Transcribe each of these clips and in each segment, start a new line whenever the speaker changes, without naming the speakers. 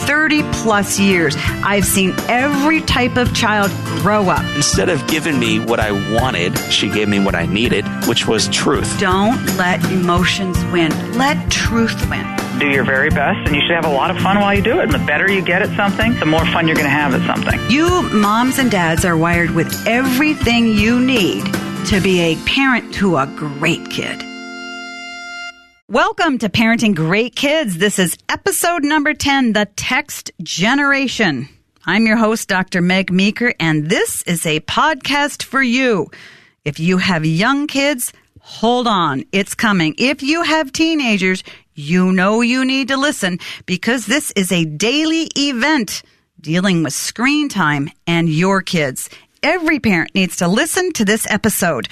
30 plus years. I've seen every type of child grow up.
Instead of giving me what I wanted, she gave me what I needed, which was truth.
Don't let emotions win. Let truth win.
Do your very best, and you should have a lot of fun while you do it. And the better you get at something, the more fun you're going to have at something.
You moms and dads are wired with everything you need to be a parent to a great kid. Welcome to Parenting Great Kids. This is episode number 10, The Text Generation. I'm your host, Dr. Meg Meeker, and this is a podcast for you. If you have young kids, hold on, it's coming. If you have teenagers, you know you need to listen because this is a daily event dealing with screen time and your kids. Every parent needs to listen to this episode.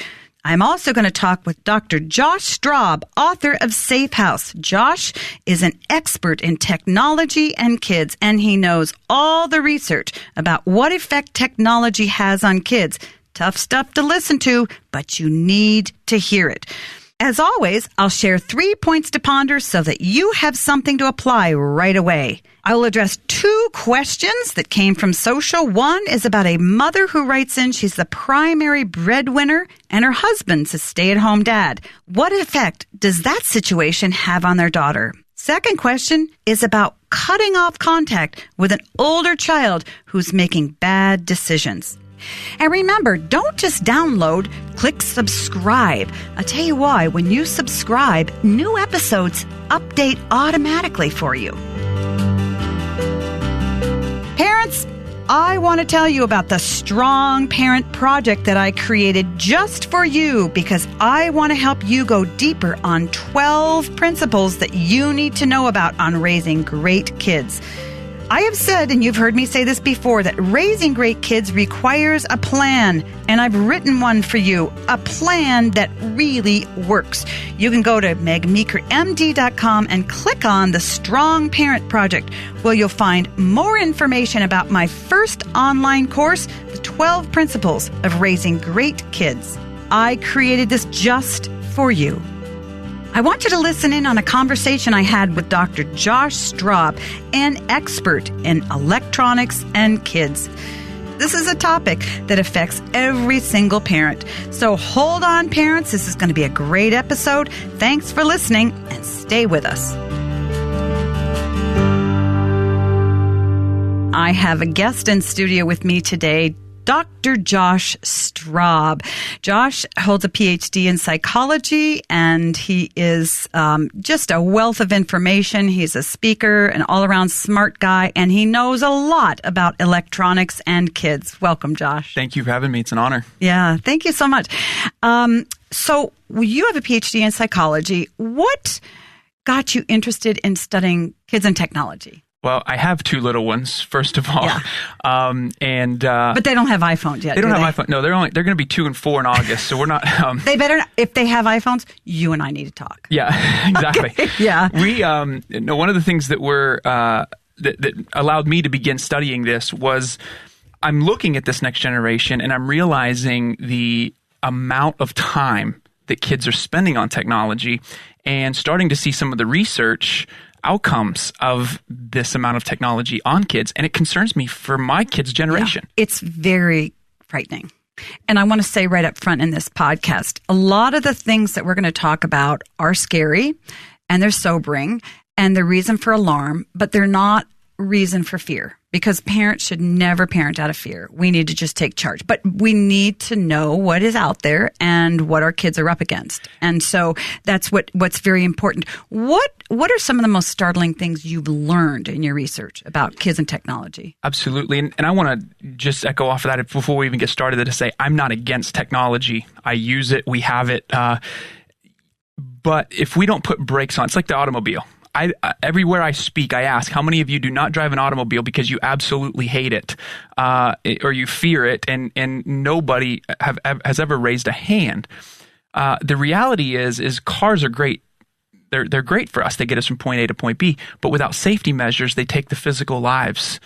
I'm also going to talk with Dr. Josh Straub, author of Safe House. Josh is an expert in technology and kids, and he knows all the research about what effect technology has on kids. Tough stuff to listen to, but you need to hear it. As always, I'll share 3 points to ponder so that you have something to apply right away. I will address 2 questions that came from social. One is about a mother who writes in she's the primary breadwinner and her husband's a stay-at-home dad. What effect does that situation have on their daughter? Second question is about cutting off contact with an older child who's making bad decisions. And remember, don't just download, click subscribe. I'll tell you why. When you subscribe, new episodes update automatically for you. Parents, I want to tell you about the Strong Parent Project that I created just for you because I want to help you go deeper on 12 principles that you need to know about on raising great kids. I have said, and you've heard me say this before, that raising great kids requires a plan, and I've written one for you, a plan that really works. You can go to megmeekermd.com and click on the Strong Parent Project, where you'll find more information about my first online course, The 12 Principles of Raising Great Kids. I created this just for you. I want you to listen in on a conversation I had with Dr. Josh Straub, an expert in electronics and kids. This is a topic that affects every single parent. So hold on, parents. This is going to be a great episode. Thanks for listening and stay with us. I have a guest in studio with me today, Dr. Josh Straub. Josh holds a PhD in psychology, and he is just a wealth of information. He's a speaker, an all-around smart guy, and he knows a lot about electronics and kids. Welcome, Josh.
Thank you for having me. It's an honor.
Yeah, thank you so much. So you have a PhD in psychology. What got you interested in studying kids and technology?
Well, I have 2 little ones, first of all.
Yeah.
But
they don't have iPhones yet.
They don't have iPhones. No, they're going to be 2 and 4 in August, so we're not.
They better not, if they have iPhones, you and I need to talk.
Yeah, exactly.
Okay. Yeah.
We one of the things that were that allowed me to begin studying this was I'm looking at this next generation and I'm realizing the amount of time that kids are spending on technology and starting to see some of the research outcomes of this amount of technology on kids, and it concerns me for my kids' generation.
Yeah, it's very frightening. And I want to say right up front in this podcast, a lot of the things that we're going to talk about are scary and they're sobering and they're reason for alarm, but they're not reason for fear because parents should never parent out of fear. We need to just take charge, but we need to know what is out there and what our kids are up against. And so that's what's very important. What are some of the most startling things you've learned in your research about kids and technology?
Absolutely. And I want to just echo off of that before we even get started to say I'm not against technology. I use it. We have it. But if we don't put brakes on, it's like the automobile. Everywhere I speak, I ask, how many of you do not drive an automobile because you absolutely hate it or you fear it, and nobody has ever raised a hand? The reality is cars are great. They're great for us. They get us from point A to point B, but without safety measures, they take the physical lives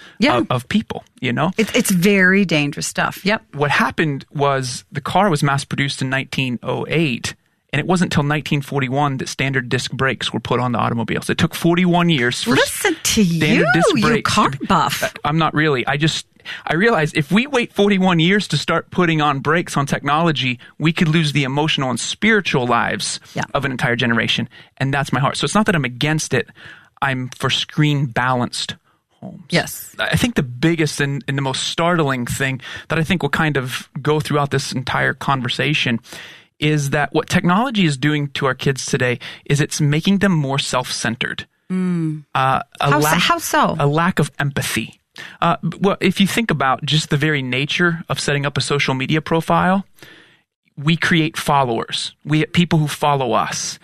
of people, you know?
It's very dangerous stuff. Yep.
What happened was the car was mass produced in 1908, And it wasn't until 1941 that standard disc brakes were put on the automobiles. It took 41 years for
Listen to
standard
you,
disc
you
brakes.
car buff.
I'm not really. I realized if we wait 41 years to start putting on brakes on technology, we could lose the emotional and spiritual lives of an entire generation. And that's my heart. So it's not that I'm against it. I'm for screen balanced homes.
Yes.
I think the biggest and the most startling thing that I think will kind of go throughout this entire conversation is that what technology is doing to our kids today is it's making them more self-centered.
How so?
A lack of empathy. Well, if you think about just the very nature of setting up a social media profile, we create followers. We have people who follow us.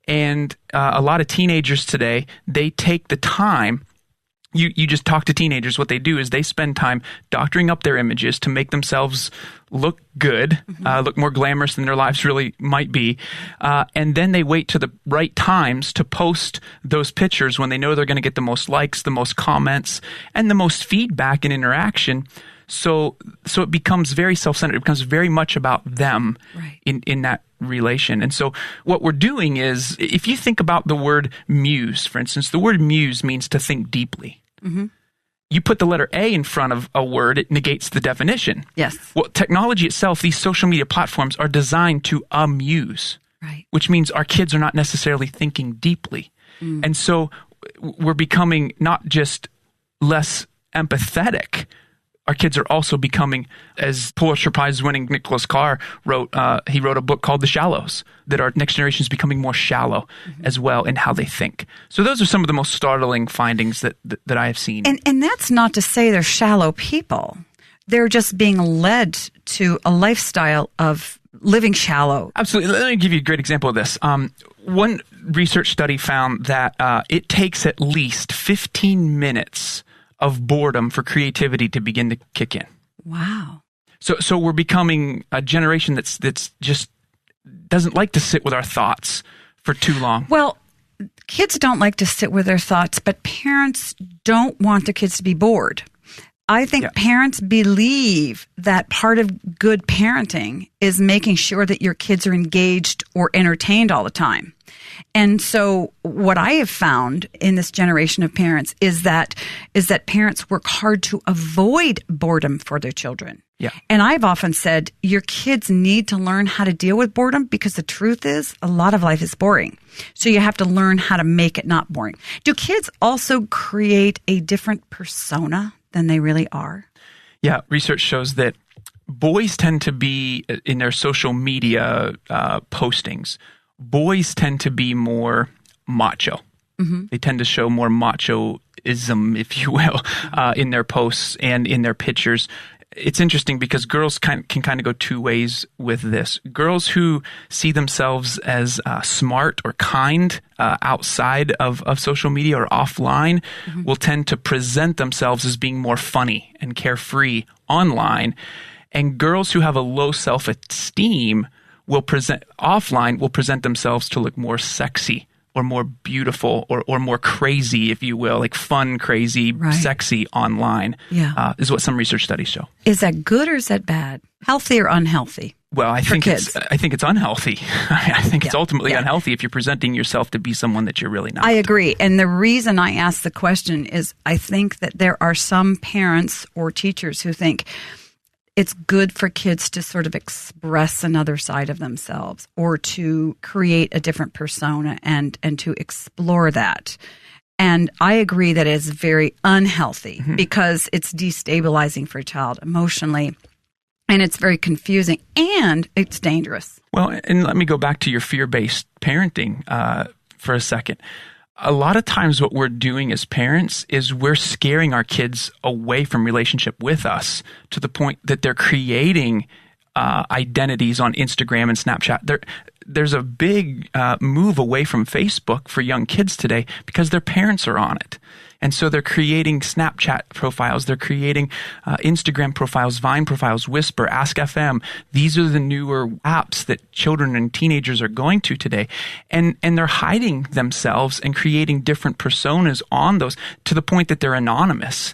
And a lot of teenagers today, they take the time. You just talk to teenagers. What they do is they spend time doctoring up their images to make themselves look good, look more glamorous than their lives really might be. And then they wait to the right times to post those pictures when they know they're going to get the most likes, the most comments, and the most feedback and interaction. So it becomes very self-centered. It becomes very much about them in that relation. And so what we're doing is, if you think about the word muse, for instance, the word muse means to think deeply. You put the letter A in front of a word, it negates the definition.
Yes.
Well, technology itself, these social media platforms are designed to amuse, which means our kids are not necessarily thinking deeply. And so we're becoming not just less empathetic, our kids are also becoming, as Pulitzer Prize winning Nicholas Carr wrote, he wrote a book called The Shallows, that our next generation is becoming more shallow as well in how they think. So those are some of the most startling findings that I have seen.
And that's not to say they're shallow people. They're just being led to a lifestyle of living shallow.
Absolutely. Let me give you a great example of this. One research study found that it takes at least 15 minutes of boredom for creativity to begin to kick in.
Wow.
So we're becoming a generation that's just doesn't like to sit with our thoughts for too long.
Well, kids don't like to sit with their thoughts, but parents don't want their kids to be bored. I think parents believe that part of good parenting is making sure that your kids are engaged or entertained all the time. And so what I have found in this generation of parents is that parents work hard to avoid boredom for their children.
Yeah.
And I've often said your kids need to learn how to deal with boredom, because the truth is a lot of life is boring. So you have to learn how to make it not boring. Do kids also create a different persona than they really are?
Yeah, research shows that boys tend to be, in their social media postings, boys tend to be more macho. They tend to show more machoism, if you will, in their posts and in their pictures. It's interesting because girls can kind of go two ways with this. Girls who see themselves as smart or kind outside of social media or offline will tend to present themselves as being more funny and carefree online. And girls who have a low self-esteem will present themselves to look more sexy or more beautiful or more crazy, if you will, like fun, crazy, sexy online, is what some research studies show.
Is that good or is that bad? Healthy or unhealthy?
Well, I think it's unhealthy. I think it's ultimately unhealthy if you're presenting yourself to be someone that you're really not.
I agree. And the reason I ask the question is I think that there are some parents or teachers who think it's good for kids to sort of express another side of themselves or to create a different persona and to explore that. And I agree that it's very unhealthy because it's destabilizing for a child emotionally, and it's very confusing, and it's dangerous.
Well, and let me go back to your fear-based parenting for a second. A lot of times what we're doing as parents is we're scaring our kids away from relationship with us to the point that they're creating identities on Instagram and Snapchat. There's a big move away from Facebook for young kids today because their parents are on it. And so they're creating Snapchat profiles. They're creating Instagram profiles, Vine profiles, Whisper, Ask FM. These are the newer apps that children and teenagers are going to today. And they're hiding themselves and creating different personas on those to the point that they're anonymous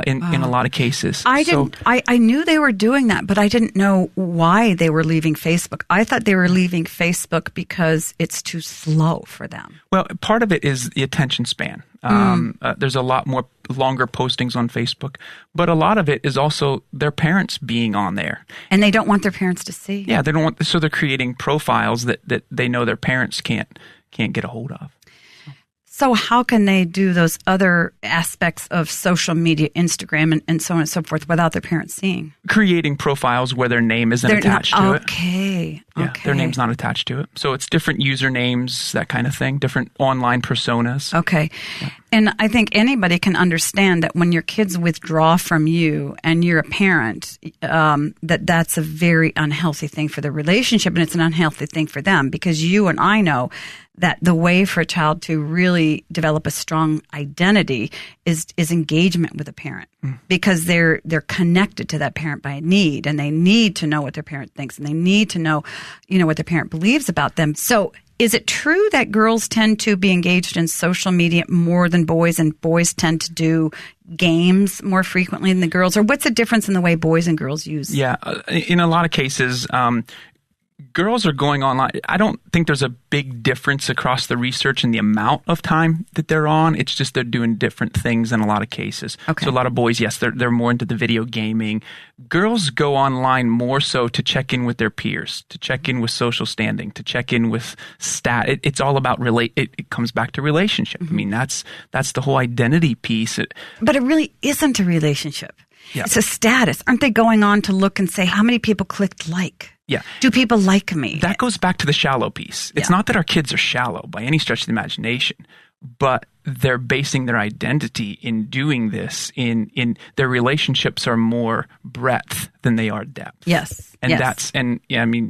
in a lot of cases.
I knew they were doing that, but I didn't know why they were leaving Facebook. I thought they were leaving Facebook Facebook because it's too slow for them?
Well, part of it is the attention span. There's a lot more longer postings on Facebook, but a lot of it is also their parents being on there.
And they don't want their parents to see.
Yeah, they don't want. So they're creating profiles that they know their parents can't get a hold of.
So how can they do those other aspects of social media, Instagram, and so on and so forth without their parents seeing?
Creating profiles where their name isn't attached to it.
Okay.
Yeah, their name's not attached to it. So it's different usernames, that kind of thing, different online personas.
Okay. Yeah. And I think anybody can understand that when your kids withdraw from you and you're a parent, that's a very unhealthy thing for the relationship, and it's an unhealthy thing for them, because you and I know that the way for a child to really develop a strong identity is engagement with a parent, because they're connected to that parent by need, and they need to know what their parent thinks, and they need to know, what their parent believes about them. So is it true that girls tend to be engaged in social media more than boys, and boys tend to do games more frequently than the girls? Or what's the difference in the way boys and girls use?
Yeah, in a lot of cases, girls are going online. I don't think there's a big difference across the research in the amount of time that they're on. It's just they're doing different things in a lot of cases. Okay. So a lot of boys, yes, they're more into the video gaming. Girls go online more so to check in with their peers, to check in with social standing, to check in with It's all about It comes back to relationship. Mm-hmm. I mean, that's the whole identity piece.
But it really isn't a relationship.
Yeah.
It's a status. Aren't they going on to look and say, how many people clicked like?
Yeah.
Do people like me?
That goes back to the shallow piece. It's not that our kids are shallow by any stretch of the imagination, but they're basing their identity in doing this. In their relationships are more breadth than they are depth.
Yes.
And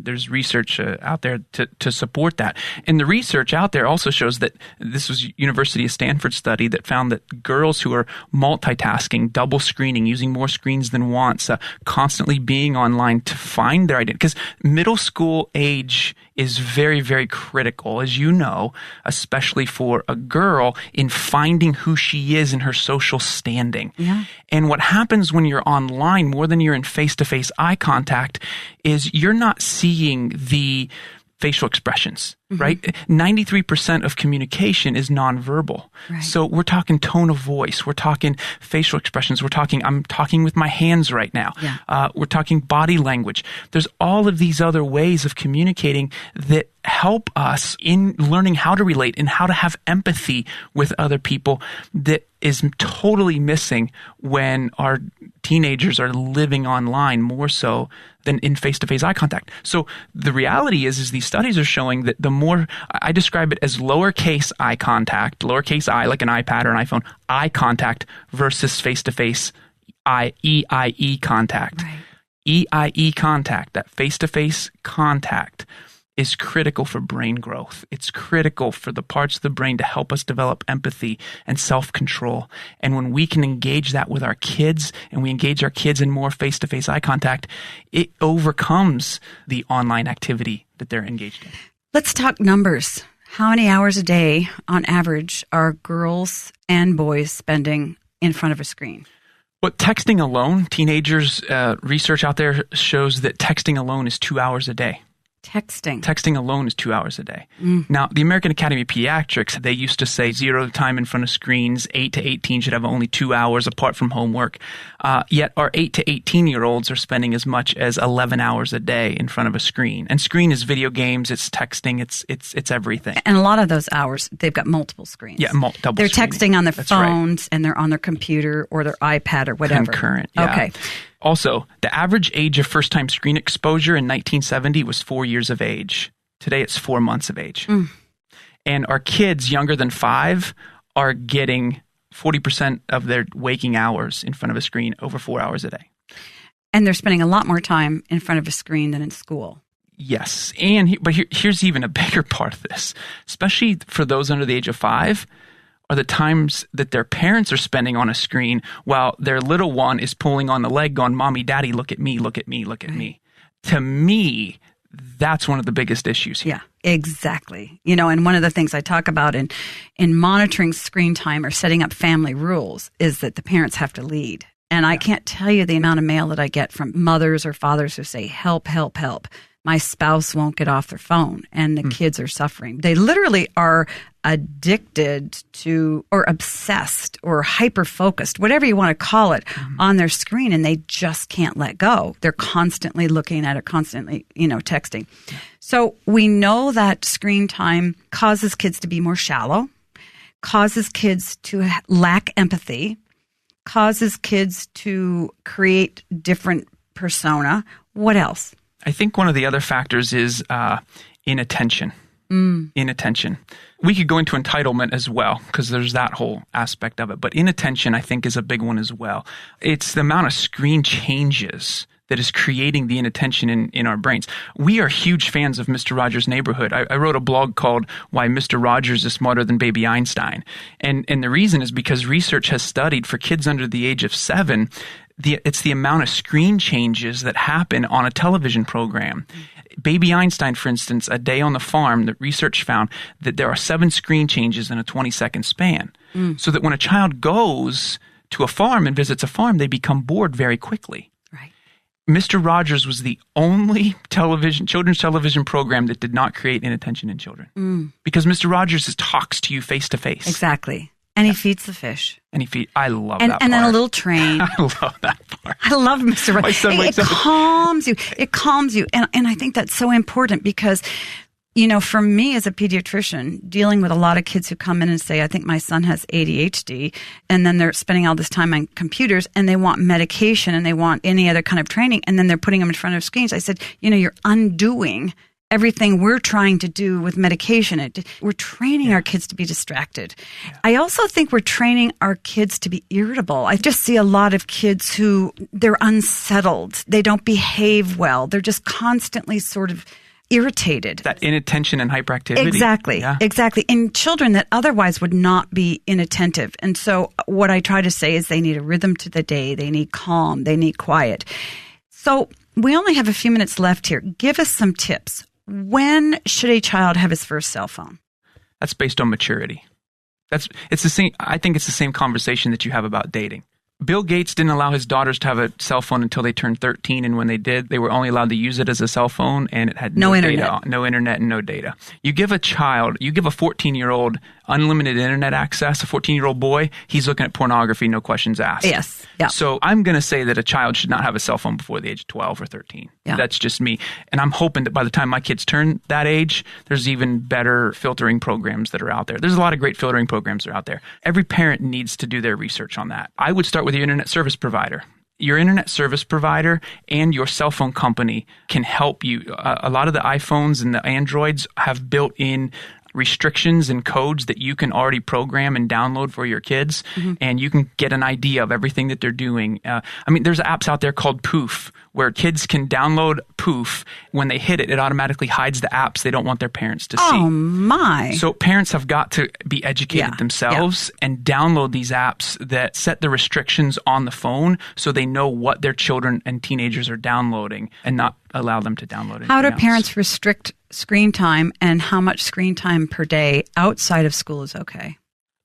there's research out there to support that. And the research out there also shows that this was University of Stanford study that found that girls who are multitasking, double screening, using more screens than once, constantly being online to find their identity. Because middle school age is very, very critical, as you know, especially for a girl, in finding who she is in her social standing.
Yeah.
And what happens when you're online more than you're in face-to-face eye contact is you're not seeing the facial expressions, right? 93% of communication is nonverbal.
Right.
So we're talking tone of voice. We're talking facial expressions. I'm talking with my hands right now.
Yeah.
We're talking body language. There's all of these other ways of communicating that help us in learning how to relate and how to have empathy with other people that is totally missing when our teenagers are living online more so than in face-to-face eye contact. So the reality is these studies are showing that the more, I describe it as lowercase eye contact, lowercase I like an iPad or an iPhone, eye contact versus face-to-face EIE contact.
Right.
EIE contact, that face-to-face contact, is critical for brain growth. It's critical for the parts of the brain to help us develop empathy and self-control. And when we can engage that with our kids, and we engage our kids in more face-to-face eye contact, it overcomes the online activity that they're engaged in.
Let's talk numbers. How many hours a day, on average, are girls and boys spending in front of a screen?
But texting alone, teenagers, research out there shows that texting alone is 2 hours a day. Texting alone is 2 hours a day. Now, the American Academy of Pediatrics, they used to say 0 time in front of screens, 8 to 18 should have only 2 hours apart from homework. Yet our 8 to 18-year-olds are spending as much as 11 hours a day in front of a screen. And screen is video games, it's texting, it's everything.
And a lot of those hours, they've got multiple screens.
Yeah, double
They're
screening.
texting on their
That's
phones,
right.
and they're on their computer or their iPad or whatever.
Concurrent, yeah.
Okay.
Also, the average age of first-time screen exposure in 1970 was 4 years of age. Today, it's 4 months of age. And our kids younger than 5 are getting 40% of their waking hours in front of a screen over 4 hours a day.
And they're spending a lot more time in front of a screen than in school.
Yes. But here's even a bigger part of this, especially for those under the age of 5, are the times that their parents are spending on a screen while their little one is pulling on the leg going, Mommy, Daddy, look at me, look at me, look at me. To me, that's one of the biggest issues here.
Yeah, exactly. And one of the things I talk about in monitoring screen time or setting up family rules is that the parents have to lead. And I can't tell you the amount of mail that I get from mothers or fathers who say, help, help, help. my spouse won't get off their phone and the kids are suffering. They literally are addicted to or obsessed or hyper-focused, whatever you want to call it, on their screen, and they just can't let go. They're constantly looking at it, constantly, texting. So we know that screen time causes kids to be more shallow, causes kids to lack empathy, causes kids to create different persona. What else?
I think one of the other factors is inattention. Inattention. We could go into entitlement as well, because there's that whole aspect of it. But inattention, I think, is a big one as well. It's the amount of screen changes that is creating the inattention in our brains. We are huge fans of Mr. Rogers' Neighborhood. I wrote a blog called Why Mr. Rogers is Smarter Than Baby Einstein. And the reason is because research has studied for kids under the age of 7, it's the amount of screen changes that happen on a television program. Baby Einstein, for instance, A Day on the Farm, the research found that there are 7 screen changes in a 20-second span. So that when a child goes to a farm and visits a farm, they become bored very quickly.
Right.
Mr. Rogers was the only children's television program that did not create inattention in children. Because Mr. Rogers talks to you face to face.
Exactly. And he feeds the fish.
I love that part.
And then a little train.
I love that part.
I love Mr. Rogers.
My son wakes
It
up.
calms you. It calms you. And I think that's so important because, for me as a pediatrician, dealing with a lot of kids who come in and say, I think my son has ADHD, and then they're spending all this time on computers and they want medication and they want any other kind of training, and then they're putting them in front of screens. I said, you're undoing everything we're trying to do with medication. We're training our kids to be distracted. I also think we're training our kids to be irritable. I just see a lot of kids who they're unsettled. They don't behave well. They're just constantly sort of irritated.
That inattention and hyperactivity.
Exactly.
Yeah.
Exactly. In children that otherwise would not be inattentive. And so what I try to say is they need a rhythm to the day. They need calm. They need quiet. So we only have a few minutes left here. Give us some tips. When should a child have his first cell phone?
That's based on maturity. It's the same. I think it's the same conversation that you have about dating. Bill Gates didn't allow his daughters to have a cell phone until they turned 13, and when they did, they were only allowed to use it as a cell phone, and it had no data, no internet and no data. You give a 14-year-old unlimited internet access, a 14-year-old boy, he's looking at pornography, no questions asked.
Yes. Yeah.
So I'm going to say that a child should not have a cell phone before the age of 12 or 13.
Yeah.
That's just me. And I'm hoping that by the time my kids turn that age, there's even better filtering programs that are out there. There's a lot of great filtering programs that are out there. Every parent needs to do their research on that. I would start with your internet service provider. Your internet service provider and your cell phone company can help you. A lot of the iPhones and the Androids have built-in restrictions and codes that you can already program and download for your kids, and you can get an idea of everything that they're doing. There's apps out there called Poof, where kids can download Poof. When they hit it, it automatically hides the apps they don't want their parents to see.
Oh, my.
So parents have got to be educated themselves and download these apps that set the restrictions on the phone so they know what their children and teenagers are downloading and not allow them to download anything
How do
else.
parents restrict screen time, and how much screen time per day outside of school is okay?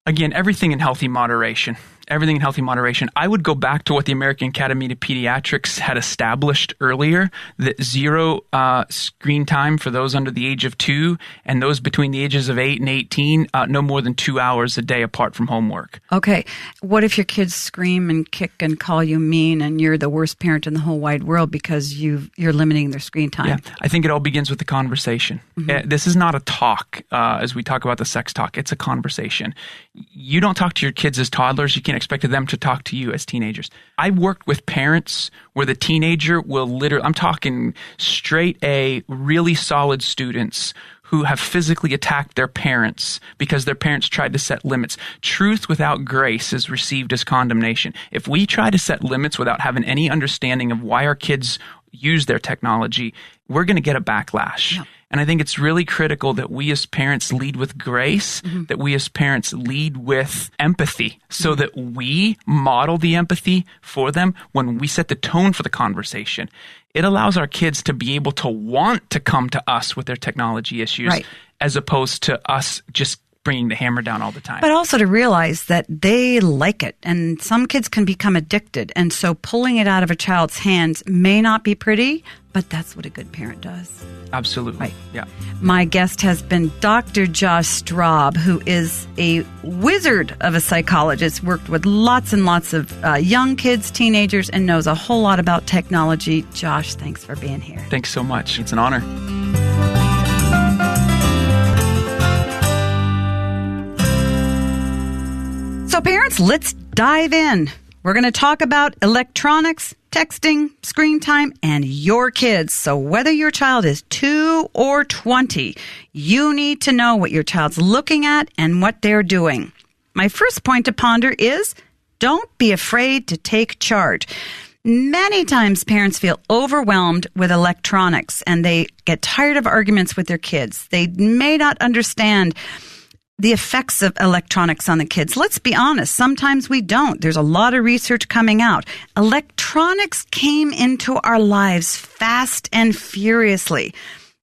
Again, everything in healthy moderation. Everything in healthy moderation. I would go back to what the American Academy of Pediatrics had established earlier, that 0 screen time for those under the age of 2 and those between the ages of 8 and 18, no more than 2 hours a day apart from homework.
Okay. What if your kids scream and kick and call you mean and you're the worst parent in the whole wide world because you're limiting their screen time?
Yeah, I think it all begins with the conversation. This is not a talk as we talk about the sex talk. It's a conversation. You don't talk to your kids as toddlers. You can't expect them to talk to you as teenagers. I've worked with parents where the teenager will literally, I'm talking straight A, really solid students who have physically attacked their parents because their parents tried to set limits. Truth without grace is received as condemnation. If we try to set limits without having any understanding of why our kids use their technology, we're going to get a backlash. Yeah. And I think it's really critical that we as parents lead with grace, that we as parents lead with empathy, so that we model the empathy for them when we set the tone for the conversation. It allows our kids to be able to want to come to us with their technology issues, as opposed to us just bringing the hammer down all the time.
But also to realize that they like it, and some kids can become addicted. And so pulling it out of a child's hands may not be pretty, but that's what a good parent does.
Absolutely.
Right.
Yeah.
My guest has been Dr. Josh Straub, who is a wizard of a psychologist, worked with lots and lots of young kids, teenagers, and knows a whole lot about technology. Josh, thanks for being here.
Thanks so much. It's an honor.
So parents, let's dive in. We're going to talk about electronics, texting, screen time, and your kids. So whether your child is 2 or 20, you need to know what your child's looking at and what they're doing. My first point to ponder is don't be afraid to take charge. Many times parents feel overwhelmed with electronics and they get tired of arguments with their kids. They may not understand the effects of electronics on the kids. Let's be honest, sometimes we don't. There's a lot of research coming out. Electronics came into our lives fast and furiously.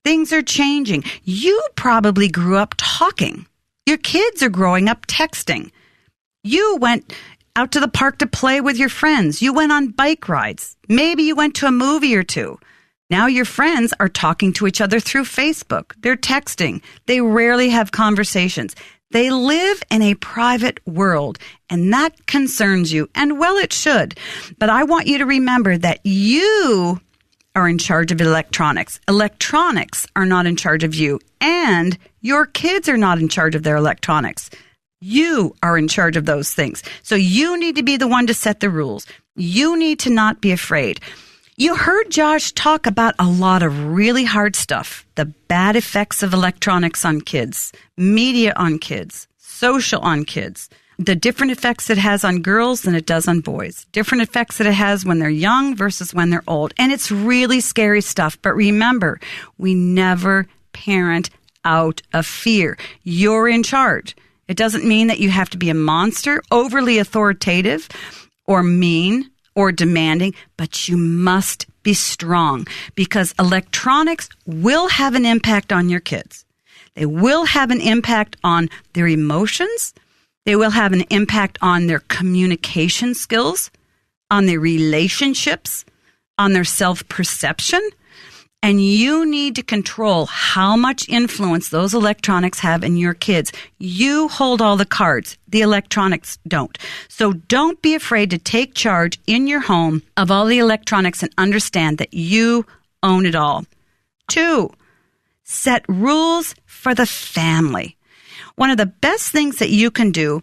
Things are changing. You probably grew up talking. Your kids are growing up texting. You went out to the park to play with your friends. You went on bike rides. Maybe you went to a movie or two. Now your friends are talking to each other through Facebook. They're texting. They rarely have conversations. They live in a private world, and that concerns you. And well, it should. But I want you to remember that you are in charge of electronics. Electronics are not in charge of you, and your kids are not in charge of their electronics. You are in charge of those things. So you need to be the one to set the rules. You need to not be afraid. You heard Josh talk about a lot of really hard stuff, the bad effects of electronics on kids, media on kids, social on kids, the different effects it has on girls than it does on boys, different effects that it has when they're young versus when they're old. And it's really scary stuff. But remember, we never parent out of fear. You're in charge. It doesn't mean that you have to be a monster, overly authoritative, or mean, or demanding, but you must be strong because electronics will have an impact on your kids. They will have an impact on their emotions. They will have an impact on their communication skills, on their relationships, on their self-perception. And you need to control how much influence those electronics have in your kids. You hold all the cards. The electronics don't. So don't be afraid to take charge in your home of all the electronics and understand that you own it all. 2, set rules for the family. One of the best things that you can do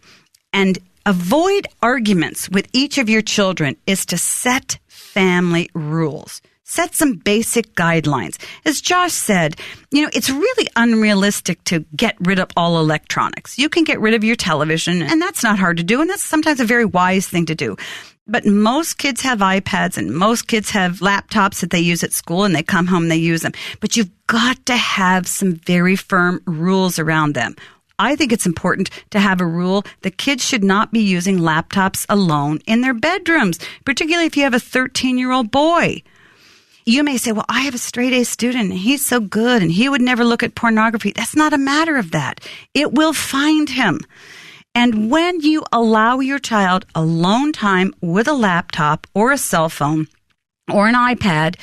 and avoid arguments with each of your children is to set family rules. Set some basic guidelines. As Josh said, it's really unrealistic to get rid of all electronics. You can get rid of your television, and that's not hard to do, and that's sometimes a very wise thing to do. But most kids have iPads, and most kids have laptops that they use at school, and they come home and they use them. But you've got to have some very firm rules around them. I think it's important to have a rule that kids should not be using laptops alone in their bedrooms, particularly if you have a 13-year-old boy. You may say, well, I have a straight-A student, and he's so good, and he would never look at pornography. That's not a matter of that. It will find him. And when you allow your child alone time with a laptop or a cell phone or an iPad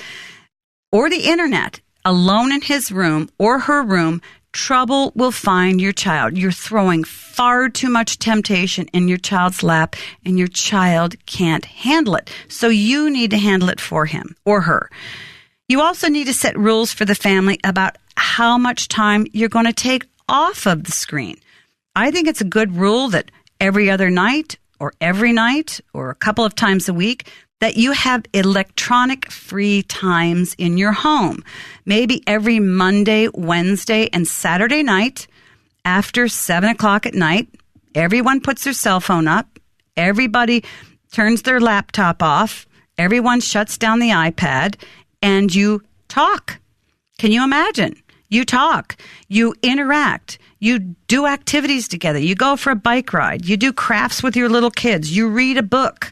or the internet, alone in his room or her room, trouble will find your child. You're throwing far too much temptation in your child's lap, and your child can't handle it. So you need to handle it for him or her. You also need to set rules for the family about how much time you're going to take off of the screen. I think it's a good rule that every other night or every night or a couple of times a week that you have electronic-free times in your home. Maybe every Monday, Wednesday, and Saturday night after 7 o'clock at night, everyone puts their cell phone up, everybody turns their laptop off, everyone shuts down the iPad, and you talk. Can you imagine? You talk, you interact, you do activities together, you go for a bike ride, you do crafts with your little kids, you read a book.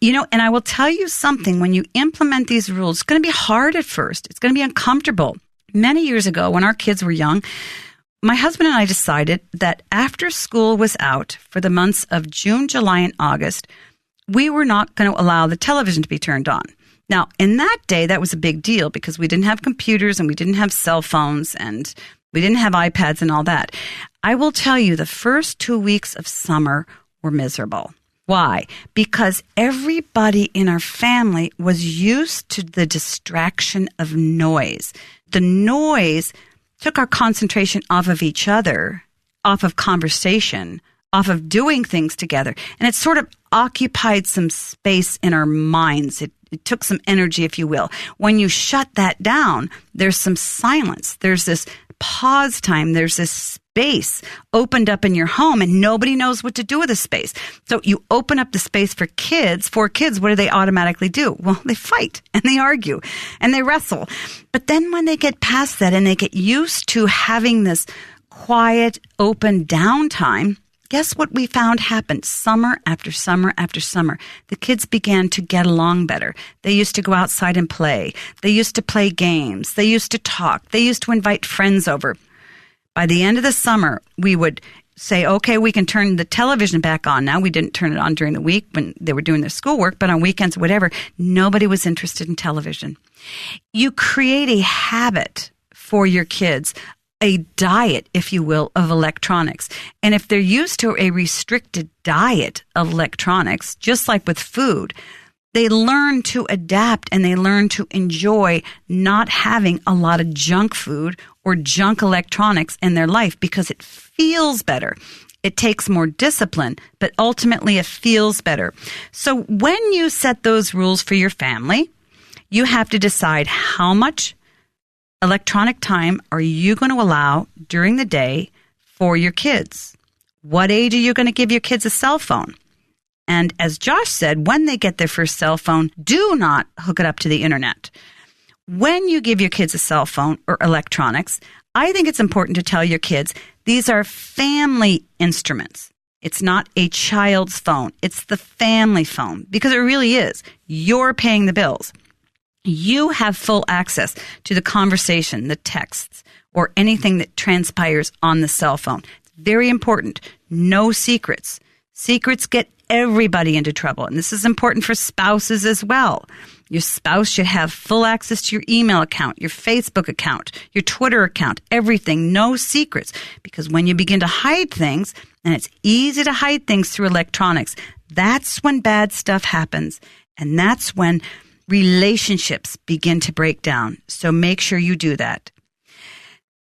And I will tell you something, when you implement these rules, it's going to be hard at first. It's going to be uncomfortable. Many years ago, when our kids were young, my husband and I decided that after school was out for the months of June, July, and August, we were not going to allow the television to be turned on. Now, in that day, that was a big deal because we didn't have computers and we didn't have cell phones and we didn't have iPads and all that. I will tell you, the first 2 weeks of summer were miserable. Why? Because everybody in our family was used to the distraction of noise. The noise took our concentration off of each other, off of conversation, off of doing things together. And it sort of occupied some space in our minds. It took some energy, if you will. When you shut that down, there's some silence. There's this pause time. There's this space opened up in your home and nobody knows what to do with the space. So you open up the space for kids. What do they automatically do? Well, they fight and they argue and they wrestle. But then when they get past that and they get used to having this quiet, open downtime, guess what we found happened summer after summer after summer? The kids began to get along better. They used to go outside and play. They used to play games. They used to talk. They used to invite friends over. By the end of the summer, we would say, okay, we can turn the television back on now. We didn't turn it on during the week when they were doing their schoolwork, but on weekends, whatever, nobody was interested in television. You create a habit for your kids, a diet, if you will, of electronics. And if they're used to a restricted diet of electronics, just like with food, they learn to adapt and they learn to enjoy not having a lot of junk food or junk electronics in their life because it feels better. It takes more discipline, but ultimately it feels better. So when you set those rules for your family, you have to decide how much electronic time are you going to allow during the day for your kids? What age are you going to give your kids a cell phone? And as Josh said, when they get their first cell phone, do not hook it up to the internet. When you give your kids a cell phone or electronics, I think it's important to tell your kids these are family instruments. It's not a child's phone. It's the family phone because it really is. You're paying the bills. You have full access to the conversation, the texts, or anything that transpires on the cell phone. It's very important. No secrets. Secrets get everybody into trouble. And this is important for spouses as well. Your spouse should have full access to your email account, your Facebook account, your Twitter account, everything. No secrets. Because when you begin to hide things, and it's easy to hide things through electronics, that's when bad stuff happens. And that's when relationships begin to break down. So make sure you do that.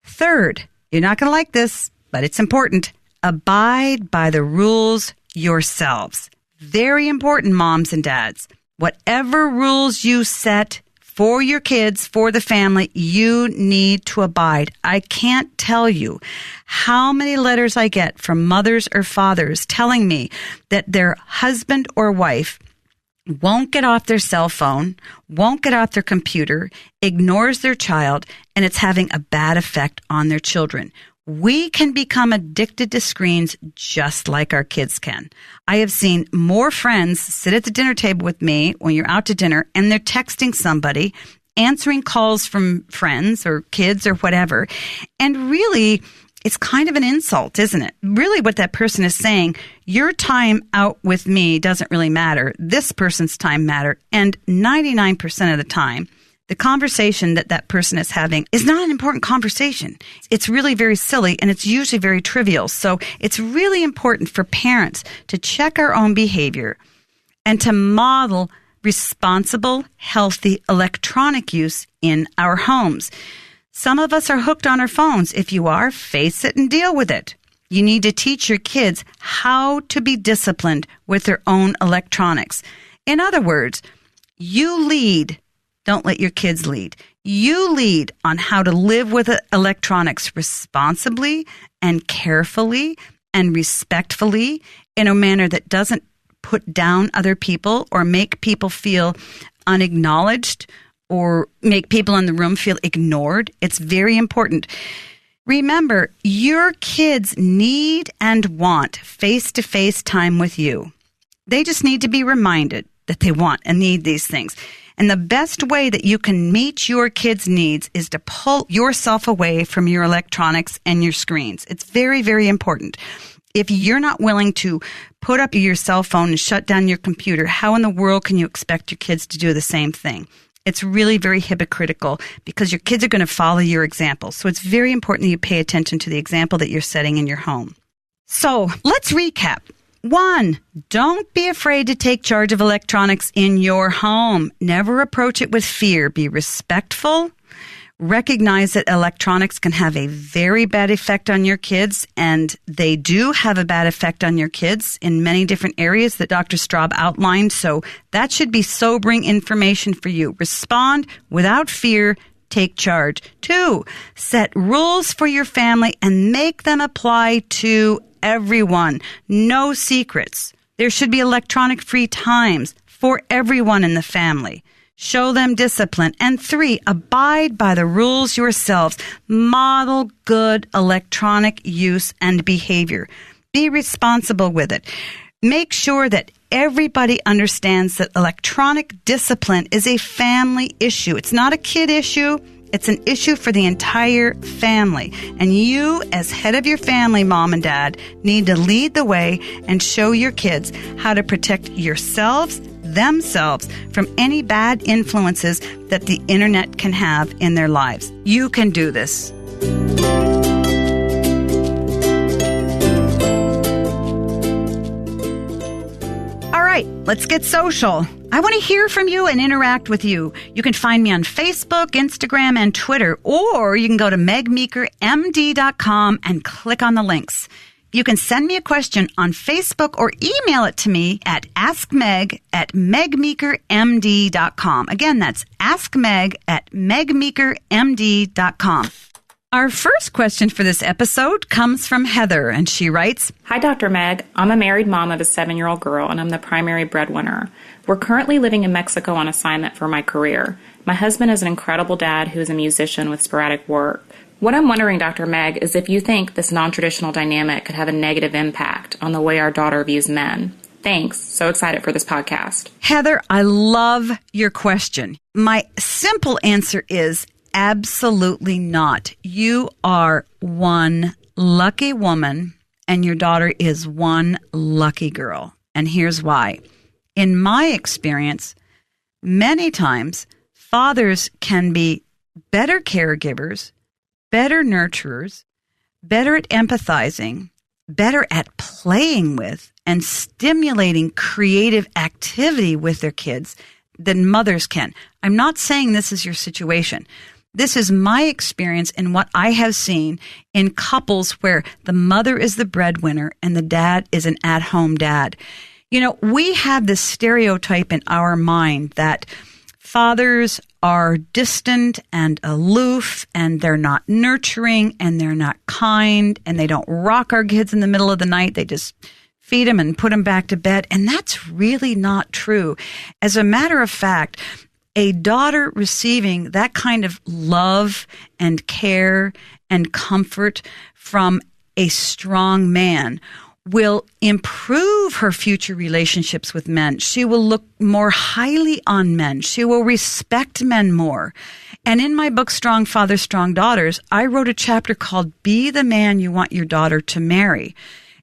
Third, you're not going to like this, but it's important. Abide by the rules yourselves. Very important, moms and dads. Whatever rules you set for your kids, for the family, you need to abide. I can't tell you how many letters I get from mothers or fathers telling me that their husband or wife won't get off their cell phone, won't get off their computer, ignores their child, and it's having a bad effect on their children. We can become addicted to screens just like our kids can. I have seen more friends sit at the dinner table with me when you're out to dinner and they're texting somebody, answering calls from friends or kids or whatever. And really, it's kind of an insult, isn't it? Really what that person is saying, your time out with me doesn't really matter. This person's time matters. And 99% of the time, the conversation that person is having is not an important conversation. It's really very silly and it's usually very trivial. So it's really important for parents to check our own behavior and to model responsible, healthy electronic use in our homes. Some of us are hooked on our phones. If you are, face it and deal with it. You need to teach your kids how to be disciplined with their own electronics. In other words, you lead. Don't let your kids lead. You lead on how to live with electronics responsibly and carefully and respectfully in a manner that doesn't put down other people or make people feel unacknowledged or make people in the room feel ignored. It's very important. Remember, your kids need and want face-to-face time with you. They just need to be reminded that they want and need these things. And the best way that you can meet your kids' needs is to pull yourself away from your electronics and your screens. It's very, very important. If you're not willing to put up your cell phone and shut down your computer, how in the world can you expect your kids to do the same thing? It's really very hypocritical because your kids are going to follow your example. So it's very important that you pay attention to the example that you're setting in your home. So let's recap. 1, don't be afraid to take charge of electronics in your home. Never approach it with fear. Be respectful. Recognize that electronics can have a very bad effect on your kids, and they do have a bad effect on your kids in many different areas that Dr. Straub outlined. So that should be sobering information for you. Respond without fear. Take charge. 2, set rules for your family and make them apply to everyone. No secrets. There should be electronic-free times for everyone in the family. Show them discipline. And 3, abide by the rules yourselves. Model good electronic use and behavior. Be responsible with it. Make sure that everybody understands that electronic discipline is a family issue. It's not a kid issue. It's an issue for the entire family. And you, as head of your family, mom and dad, need to lead the way and show your kids how to protect themselves from any bad influences that the internet can have in their lives. You can do this. All right, let's get social. I want to hear from you and interact with you. You can find me on Facebook, Instagram, and Twitter, or you can go to megmeekermd.com and click on the links. You can send me a question on Facebook or email it to me at askmeg@megmeekermd.com. Again, that's askmeg@megmeekermd.com. Our first question for this episode comes from Heather, and she writes,
Hi, Dr. Meg. I'm a married mom of a 7-year-old girl, and I'm the primary breadwinner. We're currently living in Mexico on assignment for my career. My husband is an incredible dad who is a musician with sporadic work. What I'm wondering, Dr. Meg, is if you think this non-traditional dynamic could have a negative impact on the way our daughter views men. Thanks. So excited for this podcast.
Heather, I love your question. My simple answer is absolutely not. You are one lucky woman, and your daughter is one lucky girl. And here's why. In my experience, many times fathers can be better caregivers, better nurturers, better at empathizing, better at playing with and stimulating creative activity with their kids than mothers can. I'm not saying this is your situation. This is my experience in what I have seen in couples where the mother is the breadwinner and the dad is an at-home dad. You know, we have this stereotype in our mind that fathers are distant and aloof, and they're not nurturing, and they're not kind, and they don't rock our kids in the middle of the night. They just feed them and put them back to bed. And that's really not true. As a matter of fact, a daughter receiving that kind of love and care and comfort from a strong man will improve her future relationships with men. She will look more highly on men. She will respect men more. And in my book, Strong Fathers, Strong Daughters, I wrote a chapter called Be the Man You Want Your Daughter to Marry.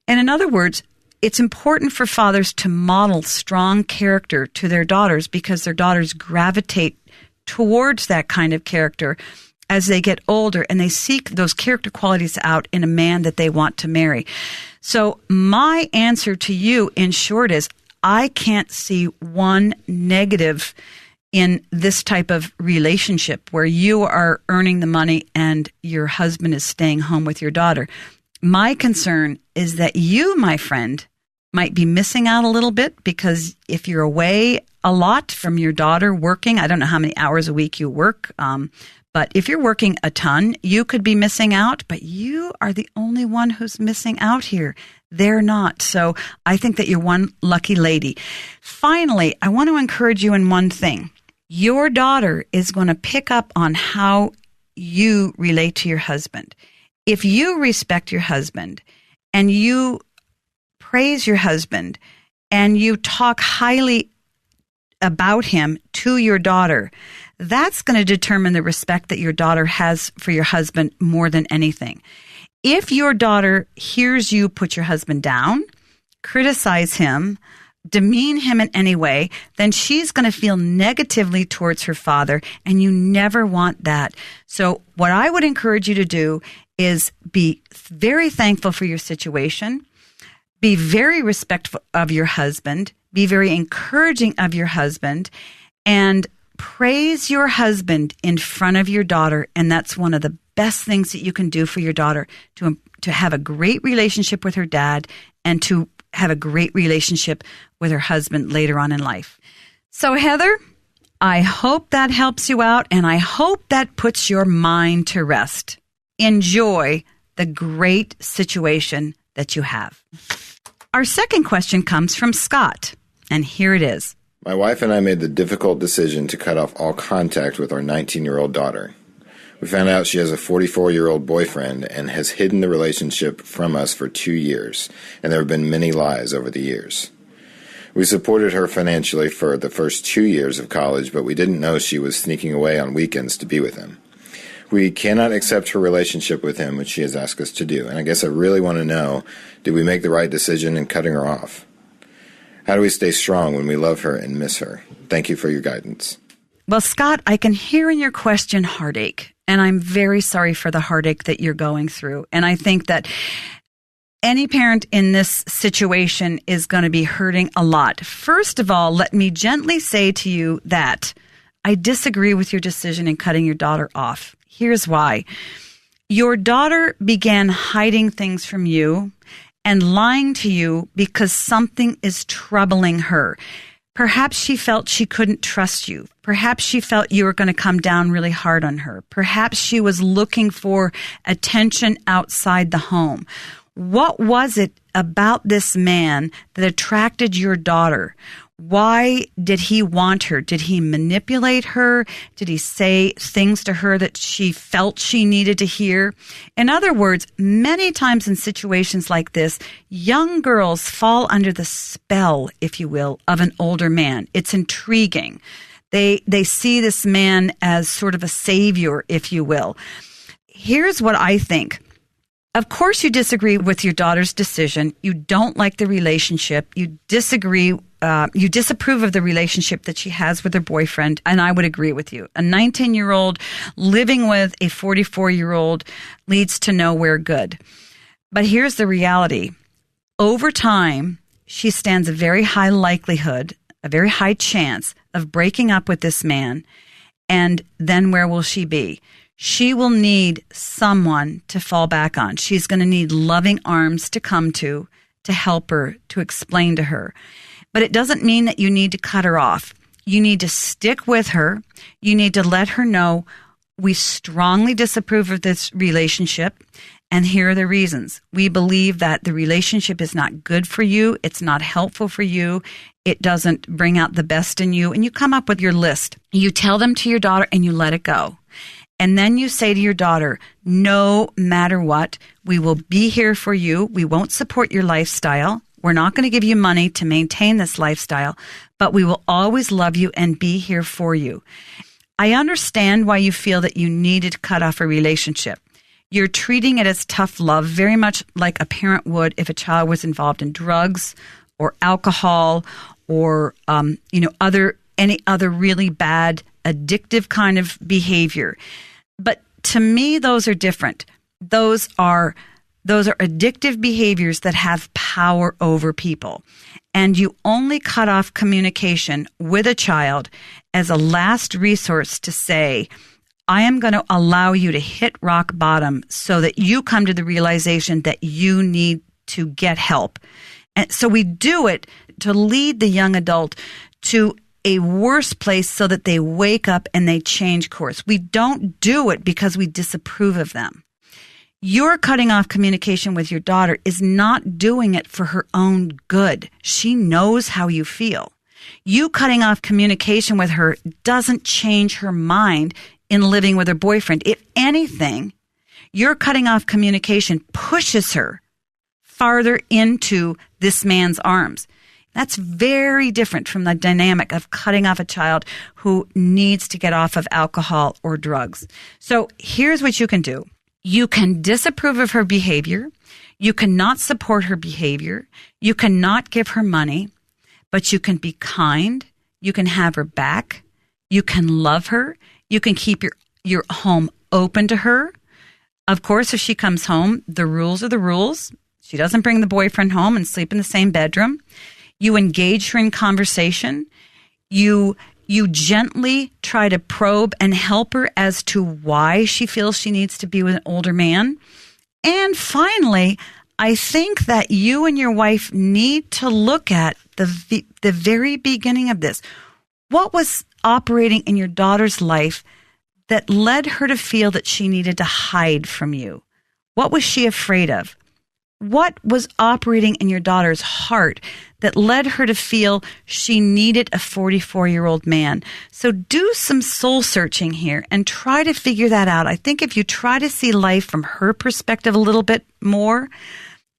And in other words, it's important for fathers to model strong character to their daughters because their daughters gravitate towards that kind of character as they get older, and they seek those character qualities out in a man that they want to marry. So my answer to you, in short, is I can't see one negative in this type of relationship where you are earning the money and your husband is staying home with your daughter. My concern is that you, my friend, might be missing out a little bit because if you're away a lot from your daughter working, I don't know how many hours a week you work, but if you're working a ton, you could be missing out, but you are the only one who's missing out here. They're not. So I think that you're one lucky lady. Finally, I want to encourage you in one thing. Your daughter is going to pick up on how you relate to your husband. If you respect your husband and you praise your husband and you talk highly about him to your daughter, that's going to determine the respect that your daughter has for your husband more than anything. If your daughter hears you put your husband down, criticize him, demean him in any way, then she's going to feel negatively towards her father, and you never want that. So what I would encourage you to do is be very thankful for your situation, be very respectful of your husband, be very encouraging of your husband, and praise your husband in front of your daughter. And that's one of the best things that you can do for your daughter, to have a great relationship with her dad and to have a great relationship with her husband later on in life. So Heather, I hope that helps you out, and I hope that puts your mind to rest. Enjoy the great situation that you have. Our second question comes from Scott, and here it is.
My wife and I made the difficult decision to cut off all contact with our 19-year-old daughter. We found out she has a 44-year-old boyfriend and has hidden the relationship from us for 2 years, and there have been many lies over the years. We supported her financially for the first 2 years of college, but we didn't know she was sneaking away on weekends to be with him. We cannot accept her relationship with him, which she has asked us to do, and I guess I really want to know, did we make the right decision in cutting her off? How do we stay strong when we love her and miss her? Thank you for your guidance.
Well, Scott, I can hear in your question heartache, and I'm very sorry for the heartache that you're going through. And I think that any parent in this situation is going to be hurting a lot. First of all, let me gently say to you that I disagree with your decision in cutting your daughter off. Here's why. Your daughter began hiding things from you and lying to you because something is troubling her. Perhaps she felt she couldn't trust you. Perhaps she felt you were going to come down really hard on her. Perhaps she was looking for attention outside the home. What was it about this man that attracted your daughter? Why did he want her? Did he manipulate her? Did he say things to her that she felt she needed to hear? In other words, many times in situations like this, young girls fall under the spell, if you will, of an older man. It's intriguing. They see this man as sort of a savior, if you will. Here's what I think. Of course, you disagree with your daughter's decision. You don't like the relationship. You disapprove of the relationship that she has with her boyfriend, and I would agree with you. A 19-year-old living with a 44-year-old leads to nowhere good. But here's the reality. Over time, she stands a very high likelihood, a very high chance of breaking up with this man, and then where will she be? She will need someone to fall back on. She's going to need loving arms to come to help her, to explain to her. But it doesn't mean that you need to cut her off. You need to stick with her. You need to let her know we strongly disapprove of this relationship, and here are the reasons. We believe that the relationship is not good for you. It's not helpful for you. It doesn't bring out the best in you. And you come up with your list. You tell them to your daughter and you let it go. And then you say to your daughter, no matter what, we will be here for you. We won't support your lifestyle. We're not going to give you money to maintain this lifestyle, but we will always love you and be here for you. I understand why you feel that you needed to cut off a relationship. You're treating it as tough love, very much like a parent would if a child was involved in drugs or alcohol or any other really bad addictive kind of behavior. But to me, those are different. Those are addictive behaviors that have power over people. And you only cut off communication with a child as a last resource to say, I am going to allow you to hit rock bottom so that you come to the realization that you need to get help. And so we do it to lead the young adult to a worse place so that they wake up and they change course. We don't do it because we disapprove of them. Your cutting off communication with your daughter is not doing it for her own good. She knows how you feel. You cutting off communication with her doesn't change her mind in living with her boyfriend. If anything, your cutting off communication pushes her farther into this man's arms. That's very different from the dynamic of cutting off a child who needs to get off of alcohol or drugs. So here's what you can do. You can disapprove of her behavior. You cannot support her behavior. You cannot give her money, but you can be kind. You can have her back. You can love her. You can keep your home open to her. Of course, if she comes home, the rules are the rules. She doesn't bring the boyfriend home and sleep in the same bedroom. You engage her in conversation. You gently try to probe and help her as to why she feels she needs to be with an older man. And finally, I think that you and your wife need to look at the very beginning of this. What was operating in your daughter's life that led her to feel that she needed to hide from you? What was she afraid of? What was operating in your daughter's heart that led her to feel she needed a 44-year-old man? So do some soul searching here and try to figure that out. I think if you try to see life from her perspective a little bit more,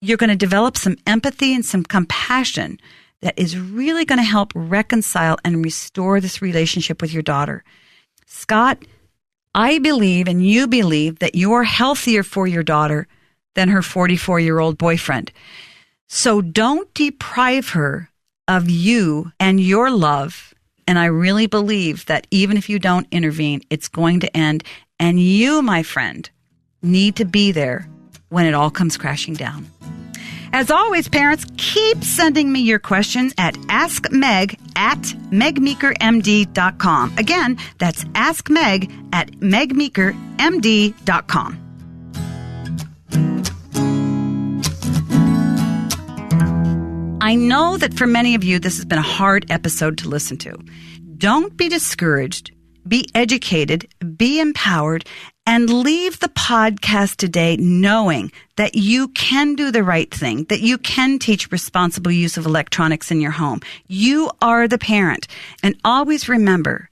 you're going to develop some empathy and some compassion that is really going to help reconcile and restore this relationship with your daughter. Scott, I believe and you believe that you're healthier for your daughter than her 44-year-old boyfriend. So don't deprive her of you and your love. And I really believe that even if you don't intervene, it's going to end. And you, my friend, need to be there when it all comes crashing down. As always, parents, keep sending me your questions at askmeg@megmeekermd.com. Again, that's askmeg@megmeekermd.com. I know that for many of you, this has been a hard episode to listen to. Don't be discouraged. Be educated, be empowered, and leave the podcast today knowing that you can do the right thing, that you can teach responsible use of electronics in your home. You are the parent. And always remember,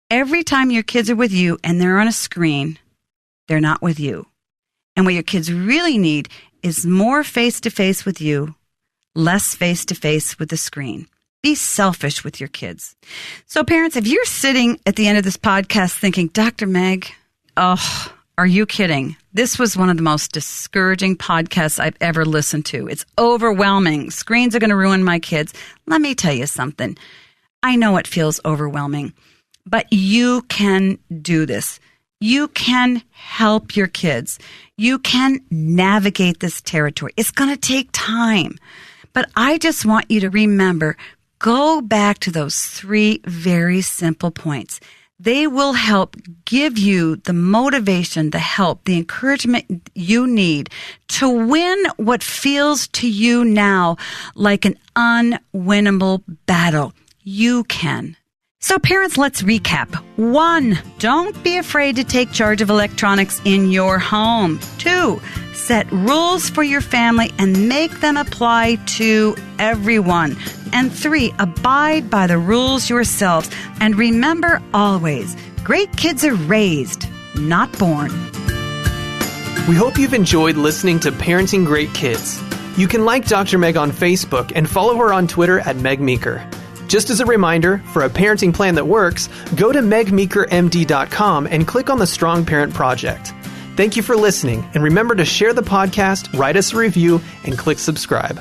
every time your kids are with you and they're on a screen, they're not with you. And what your kids really need is more face-to-face with you, less face-to-face with the screen. Be selfish with your kids. So parents, if you're sitting at the end of this podcast thinking, Dr. Meg, oh, are you kidding? This was one of the most discouraging podcasts I've ever listened to. It's overwhelming. Screens are going to ruin my kids. Let me tell you something. I know it feels overwhelming, but you can do this. You can help your kids. You can navigate this territory. It's going to take time. But I just want you to remember, go back to those 3 very simple points. They will help give you the motivation, the help, the encouragement you need to win what feels to you now like an unwinnable battle. You can. So parents, let's recap. 1, don't be afraid to take charge of electronics in your home. 2, set rules for your family and make them apply to everyone. And 3, abide by the rules yourselves. And remember always, great kids are raised, not born.
We hope you've enjoyed listening to Parenting Great Kids. You can like Dr. Meg on Facebook and follow her on Twitter at Meg Meeker. Just as a reminder, for a parenting plan that works, go to megmeekermd.com and click on the Strong Parent Project. Thank you for listening, and remember to share the podcast, write us a review, and click subscribe.